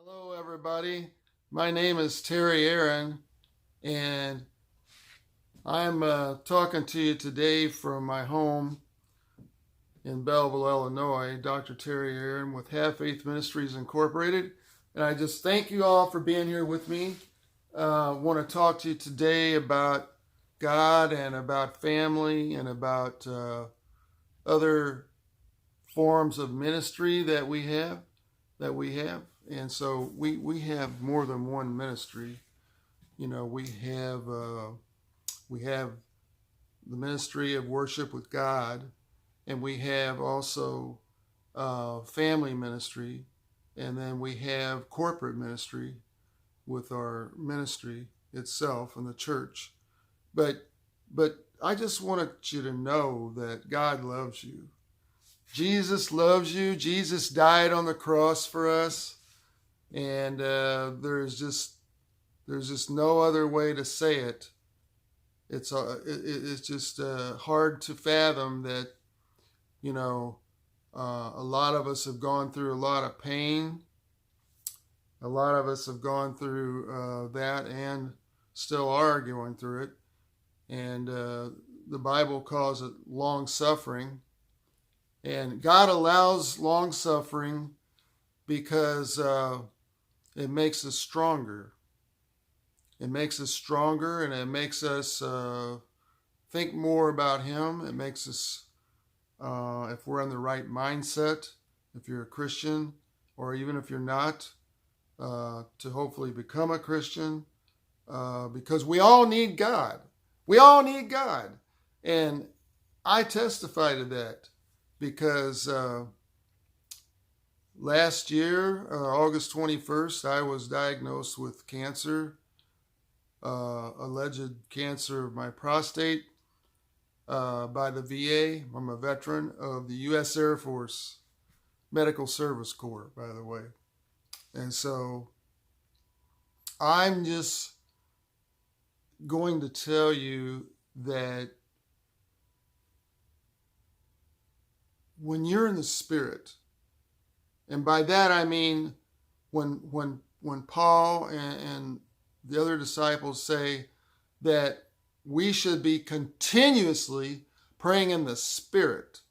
Hello, everybody. My name is Terry Aaron, and I'm talking to you today from my home in Belleville, Illinois. Dr. Terry Aaron with Half Faith Ministries Incorporated, and I just thank you all for being here with me. I want to talk to you today about God and about family and about other forms of ministry that we have. And so we have more than one ministry. You know, we have the ministry of worship with God, and we have also family ministry, and then we have corporate ministry with our ministry itself in the church. But I just wanted you to know that God loves you. Jesus loves you. Jesus died on the cross for us, and there's just no other way to say it. It's just hard to fathom that, you know, a lot of us have gone through a lot of pain. A lot of us have gone through that and still are going through it. And the Bible calls it long suffering. And God allows long suffering because it makes us stronger. It makes us stronger, and it makes us think more about Him. It makes us, if we're in the right mindset, if you're a Christian, or even if you're not, to hopefully become a Christian, because we all need God. We all need God. And I testify to that because last year, August 21st, I was diagnosed with cancer, alleged cancer of my prostate by the VA. I'm a veteran of the U.S. Air Force Medical Service Corps, by the way. And so I'm just going to tell you that when you're in the Spirit, and by that I mean when Paul and the other disciples say that we should be continuously praying in the Spirit,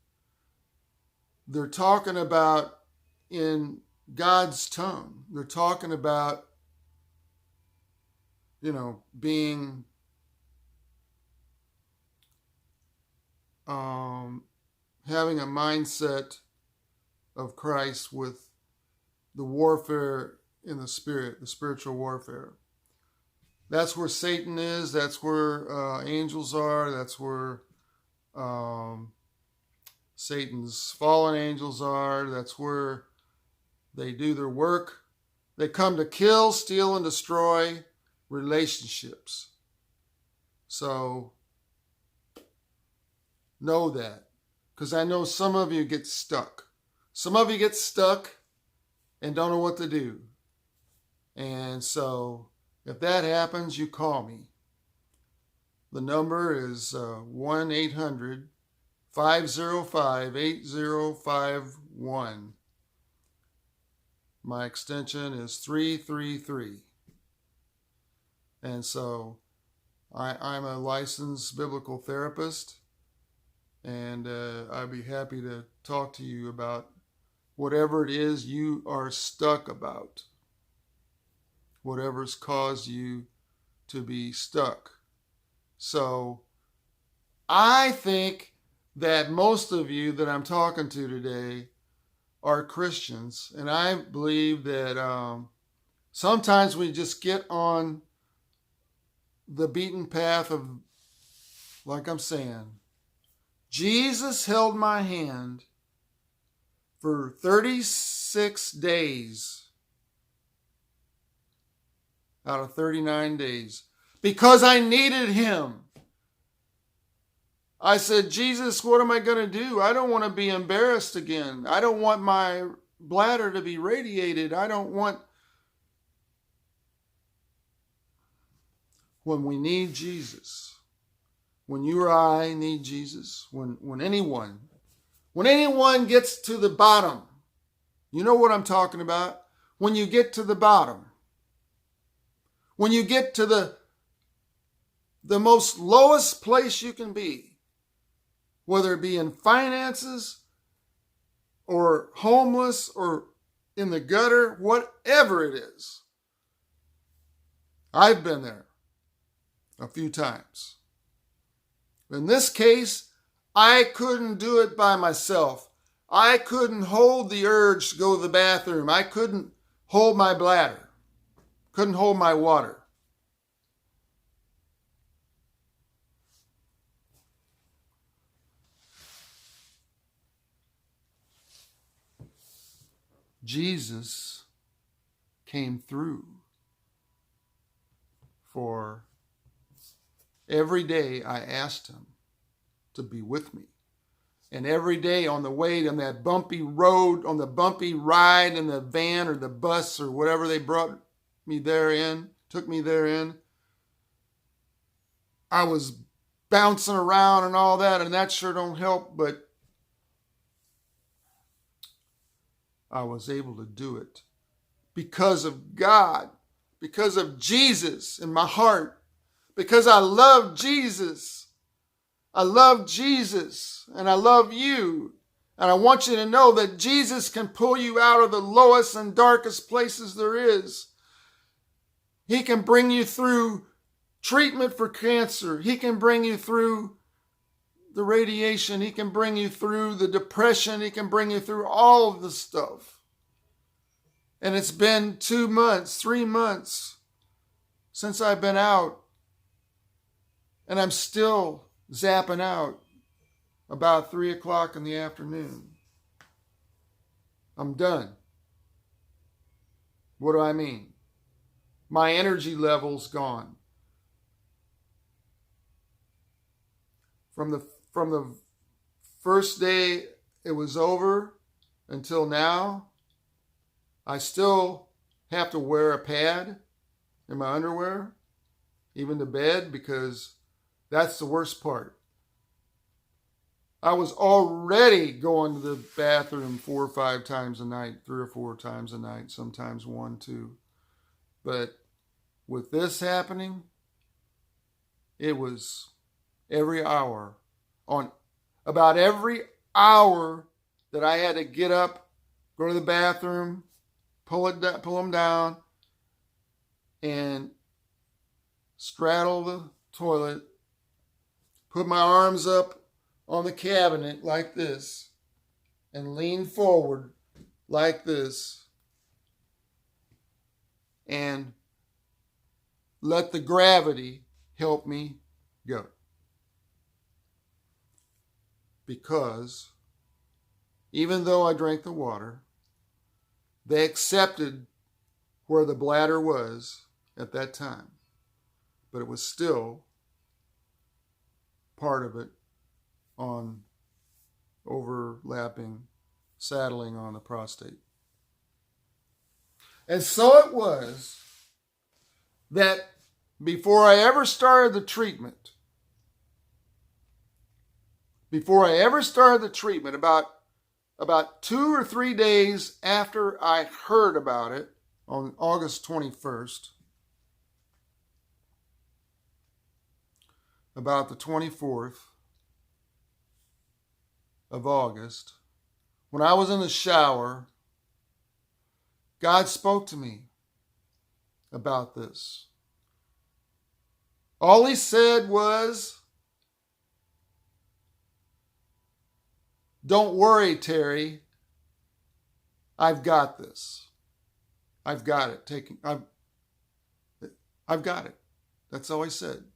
they're talking about in God's tongue. They're talking about, you know, being having a mindset of Christ with the warfare in the Spirit, the spiritual warfare. That's where Satan is. That's where angels are. That's where Satan's fallen angels are. That's where they do their work. They come to kill, steal, and destroy relationships. So know that, because I know some of you get stuck. Some of you get stuck and don't know what to do. And so if that happens, you call me. The number is 1-800-505-8051. My extension is 333. And so I'm a licensed biblical therapist, and I'd be happy to talk to you about whatever it is you are stuck about, whatever's caused you to be stuck. So I think that most of you that I'm talking to today are Christians, and I believe that sometimes we just get on the beaten path of, like I'm saying, Jesus held my hand for 36 days out of 39 days because I needed Him. I said, Jesus, what am I going to do? I don't want to be embarrassed again. I don't want my bladder to be radiated. I don't want... When we need Jesus, when you or I need Jesus, when anyone gets to the bottom, you know what I'm talking about? when you get to the bottom, when you get to the most lowest place you can be, whether it be in finances or homeless or in the gutter, whatever it is. I've been there a few times. In this case, I couldn't do it by myself. I couldn't hold the urge to go to the bathroom. I couldn't hold my bladder. Couldn't hold my water. Jesus came through for every day I asked him to be with me. And every day on the way on that bumpy road, on the bumpy ride in the van or the bus or whatever they brought me therein, took me therein, I was bouncing around and all that, and that sure don't help, but I was able to do it because of God, because of Jesus in my heart, because I love Jesus. I love Jesus, and I love you. And I want you to know that Jesus can pull you out of the lowest and darkest places there is. He can bring you through treatment for cancer. He can bring you through the radiation. He can bring you through the depression. He can bring you through all of the stuff. And it's been 2 months, 3 months since I've been out. And I'm still zapping out about 3 o'clock in the afternoon. I'm done. What do I mean? My energy level's gone. From the first day it was over until now, I still have to wear a pad in my underwear, even to bed, because that's the worst part. I was already going to the bathroom 4 or 5 times a night, 3 or 4 times a night, sometimes 1, 2. But with this happening, it was every hour. On about every hour that I had to get up, go to the bathroom, pull them down, and straddle the toilet, put my arms up on the cabinet like this, and lean forward like this, and let the gravity help me go. Because even though I drank the water, they accepted where the bladder was at that time, but it was still part of it on overlapping, saddling on the prostate. And so it was that before I ever started the treatment, about 2 or 3 days after I heard about it on August 21st, about the 24th of August, when I was in the shower, God spoke to me about this. All he said was, "Don't worry, Terry. I've got this. I've got it. I've got it." That's all he said.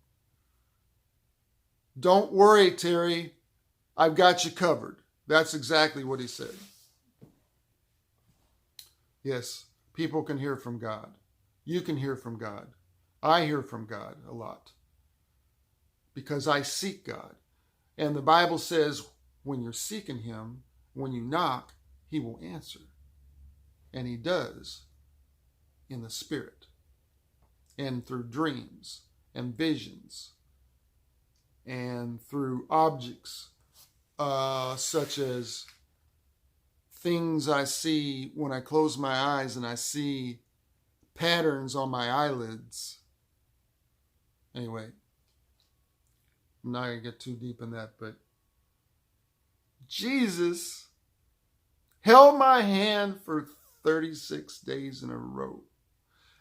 "Don't worry, Terry. I've got you covered." That's exactly what he said. Yes, people can hear from God. You can hear from God. I hear from God a lot because I seek God. And the Bible says when you're seeking him, when you knock, he will answer. And he does in the spirit and through dreams and visions and through objects such as things I see when I close my eyes and I see patterns on my eyelids. Anyway, I'm not going to get too deep in that, but Jesus held my hand for 36 days in a row.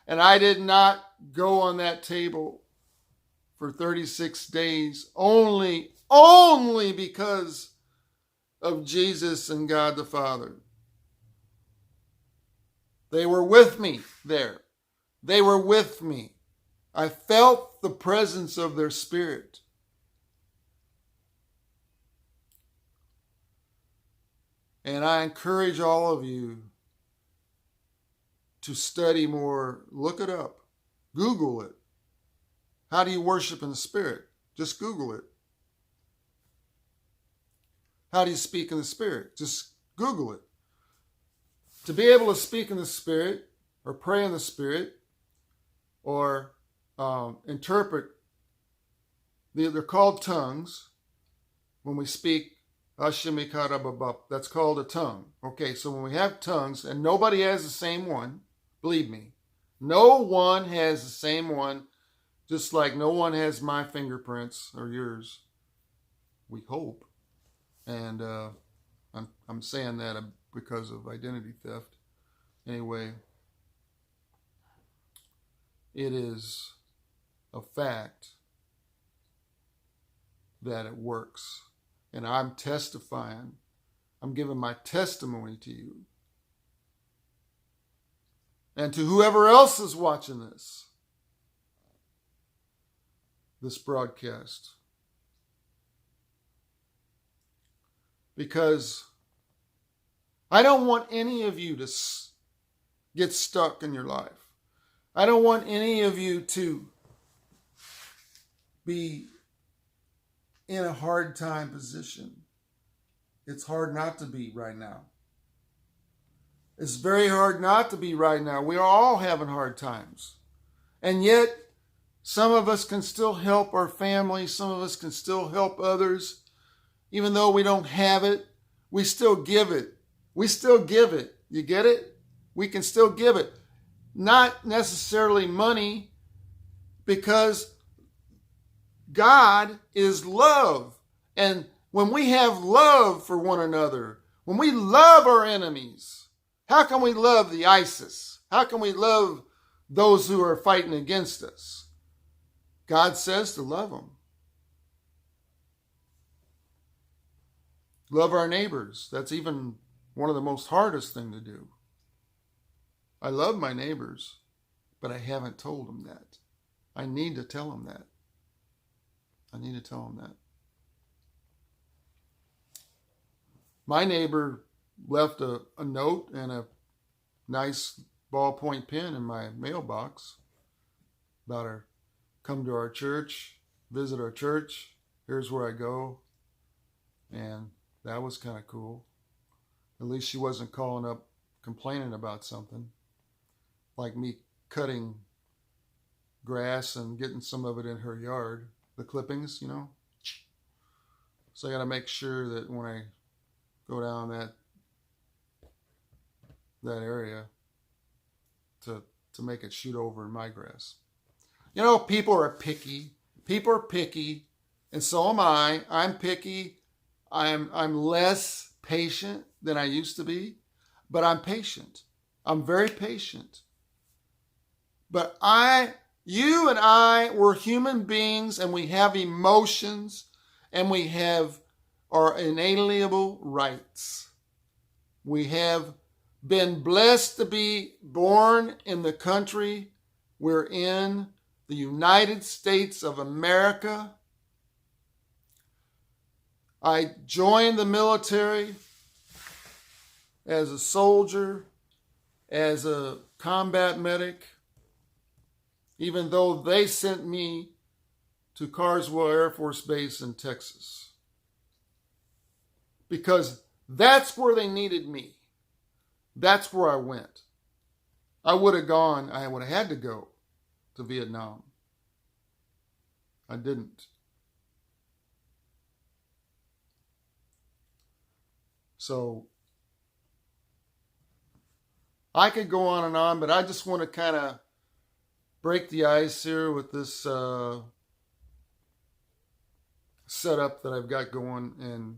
And I did not go on that table for 36 days only because of Jesus and God the Father. They were with me there. They were with me. I felt the presence of their spirit. And I encourage all of you to study more. Look it up. Google it. How do you worship in the Spirit? Just Google it. How do you speak in the Spirit? Just Google it. To be able to speak in the Spirit or pray in the Spirit or interpret, they're called tongues. When we speak, that's called a tongue. Okay, so when we have tongues, and nobody has the same one, believe me, no one has the same one, just like no one has my fingerprints or yours. We hope. And I'm saying that because of identity theft. Anyway, it is a fact that it works. And I'm testifying. I'm giving my testimony to you. And to whoever else is watching this broadcast. Because I don't want any of you to get stuck in your life. I don't want any of you to be in a hard time position. It's hard not to be right now. It's very hard not to be right now. We are all having hard times. And yet, some of us can still help our family. Some of us can still help others. Even though we don't have it, we still give it. We still give it. You get it? We can still give it. Not necessarily money, because God is love. And when we have love for one another, when we love our enemies, how can we love the ISIS? How can we love those who are fighting against us? God says to love them. Love our neighbors. That's even one of the most hardest thing to do. I love my neighbors, but I haven't told them that. I need to tell them that. I need to tell them that. My neighbor left a note and a nice ballpoint pen in my mailbox about her, come to our church, visit our church, here's where I go. And that was kind of cool. At least she wasn't calling up complaining about something, like me cutting grass and getting some of it in her yard, the clippings, you know. So I got to make sure that when I go down that area to make it shoot over in my grass. You know, people are picky. People are picky, and so am I. I'm picky. I'm less patient than I used to be, but I'm patient. I'm very patient. But you and I, we're human beings, and we have emotions, and we have our inalienable rights. We have been blessed to be born in the country we're in, the United States of America. I joined the military as a soldier, as a combat medic, even though they sent me to Carswell Air Force Base in Texas. Because that's where they needed me. That's where I went. I would have had to go to Vietnam. I didn't. So I could go on, but I just want to kind of break the ice here with this setup that I've got going, and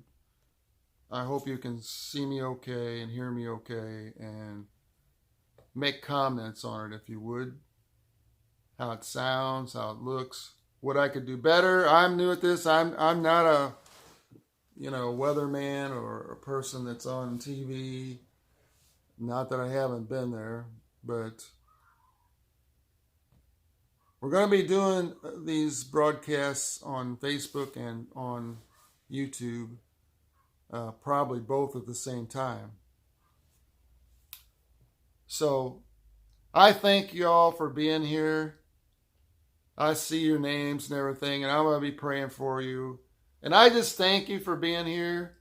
I hope you can see me okay and hear me okay, and make comments on it if you would. How it sounds, how it looks, what I could do better. I'm new at this. I'm not a weatherman or a person that's on TV. Not that I haven't been there, but we're going to be doing these broadcasts on Facebook and on YouTube, probably both at the same time. So I thank you all for being here. I see your names and everything, and I'm going to be praying for you. And I just thank you for being here.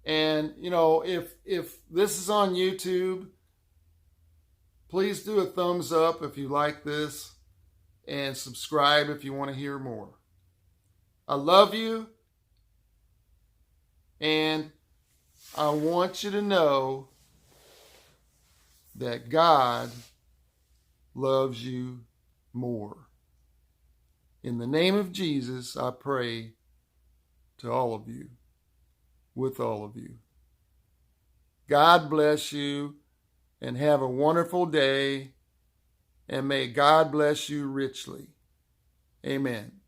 And, if this is on YouTube, please do a thumbs up if you like this, and subscribe if you want to hear more. I love you, and I want you to know that God loves you more. In the name of Jesus, I pray to all of you, with all of you. God bless you, and have a wonderful day, and may God bless you richly. Amen.